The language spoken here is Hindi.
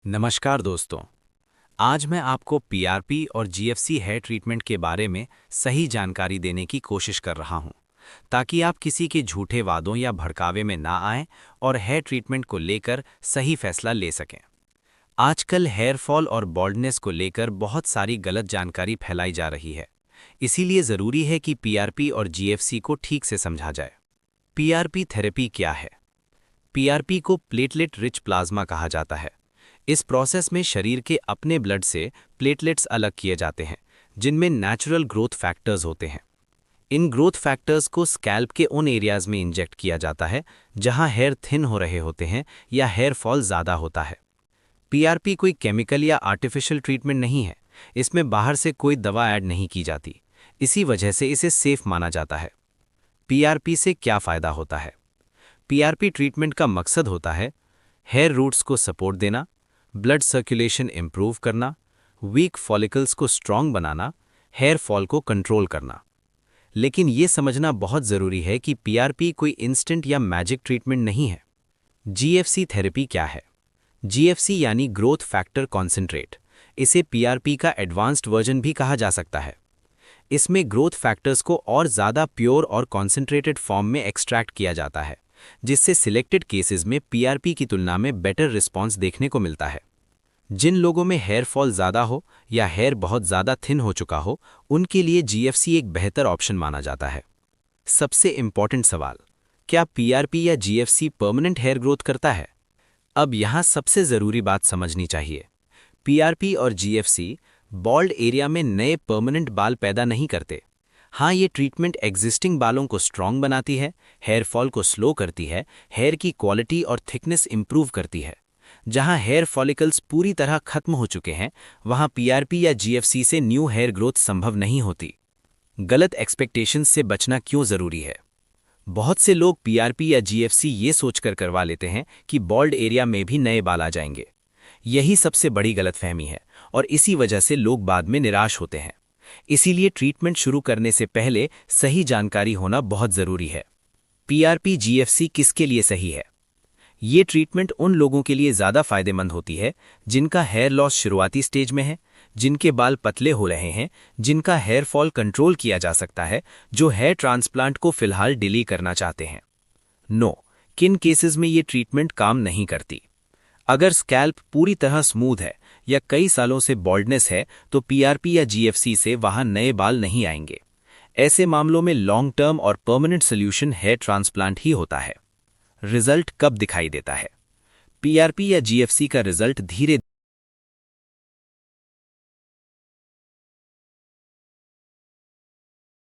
नमस्कार दोस्तों। आज मैं आपको पीआरपी और जीएफसी हेयर ट्रीटमेंट के बारे में सही जानकारी देने की कोशिश कर रहा हूं, ताकि आप किसी के झूठे वादों या भड़कावे में ना आएं और हेयर ट्रीटमेंट को लेकर सही फैसला ले सकें। आजकल हेयर फॉल और बॉल्डनेस को लेकर बहुत सारी गलत जानकारी फैलाई जा रही है, इसीलिए ज़रूरी है कि पीआरपी और जीएफसी को ठीक से समझा जाए। पीआरपी थेरेपी क्या है? पीआरपी को प्लेटलेट रिच प्लाज्मा कहा जाता है। इस प्रोसेस में शरीर के अपने ब्लड से प्लेटलेट्स अलग किए जाते हैं, जिनमें नेचुरल ग्रोथ फैक्टर्स होते हैं। इन ग्रोथ फैक्टर्स को स्कैल्प के उन एरियाज में इंजेक्ट किया जाता है जहां हेयर थिन हो रहे होते हैं या हेयर फॉल ज़्यादा होता है। पीआरपी कोई केमिकल या आर्टिफिशियल ट्रीटमेंट नहीं है। इसमें बाहर से कोई दवा ऐड नहीं की जाती, इसी वजह से इसे सेफ माना जाता है। पीआरपी से क्या फ़ायदा होता है? पीआरपी ट्रीटमेंट का मकसद होता है हेयर रूट्स को सपोर्ट देना, ब्लड सर्कुलेशन इंप्रूव करना, वीक फॉलिकल्स को स्ट्रॉन्ग बनाना, हेयर फॉल को कंट्रोल करना। लेकिन ये समझना बहुत ज़रूरी है कि पीआरपी कोई इंस्टेंट या मैजिक ट्रीटमेंट नहीं है। जीएफसी थेरेपी क्या है? जीएफसी यानी ग्रोथ फैक्टर कॉन्सेंट्रेट। इसे पीआरपी का एडवांस्ड वर्जन भी कहा जा सकता है। इसमें ग्रोथ फैक्टर्स को और ज़्यादा प्योर और कॉन्सेंट्रेटेड फॉर्म में एक्सट्रैक्ट किया जाता है, जिससे सिलेक्टेड केसेस में पीआरपी की तुलना में बेटर रिस्पॉन्स देखने को मिलता है। जिन लोगों में हेयर फॉल ज़्यादा हो या हेयर बहुत ज़्यादा थिन हो चुका हो, उनके लिए जीएफसी एक बेहतर ऑप्शन माना जाता है। सबसे इम्पॉर्टेंट सवाल, क्या पीआरपी या जीएफसी परमानेंट हेयर ग्रोथ करता है? अब यहाँ सबसे ज़रूरी बात समझनी चाहिए। पीआरपी और जीएफसी बॉल्ड एरिया में नए परमानेंट बाल पैदा नहीं करते। हाँ, ये ट्रीटमेंट एग्जिस्टिंग बालों को स्ट्रॉन्ग बनाती है, हेयर फॉल को स्लो करती है, हेयर की क्वालिटी और थिकनेस इंप्रूव करती है। जहाँ हेयर फॉलिकल्स पूरी तरह खत्म हो चुके हैं, वहाँ पीआरपी या जीएफसी से न्यू हेयर ग्रोथ संभव नहीं होती। गलत एक्सपेक्टेशंस से बचना क्यों ज़रूरी है? बहुत से लोग पीआरपी या जीएफसी ये सोचकर करवा लेते हैं कि बॉल्ड एरिया में भी नए बाल आ जाएंगे। यही सबसे बड़ी गलतफहमी है और इसी वजह से लोग बाद में निराश होते हैं। इसीलिए ट्रीटमेंट शुरू करने से पहले सही जानकारी होना बहुत ज़रूरी है। पीआरपी जीएफसी किसके लिए सही है? ये ट्रीटमेंट उन लोगों के लिए ज़्यादा फायदेमंद होती है जिनका हेयर लॉस शुरुआती स्टेज में है, जिनके बाल पतले हो रहे हैं, जिनका हेयर फॉल कंट्रोल किया जा सकता है, जो हेयर ट्रांसप्लांट को फिलहाल डिले करना चाहते हैं। नो, किन केसेस में ये ट्रीटमेंट काम नहीं करती? अगर स्कैल्प पूरी तरह स्मूथ है या कई सालों से बॉल्डनेस है, तो पीआरपी या जीएफसी से वहां नए बाल नहीं आएंगे। ऐसे मामलों में लॉन्ग टर्म और परमानेंट सोल्यूशन हेयर ट्रांसप्लांट ही होता है। रिजल्ट कब दिखाई देता है? पीआरपी या जीएफसी का रिजल्ट धीरे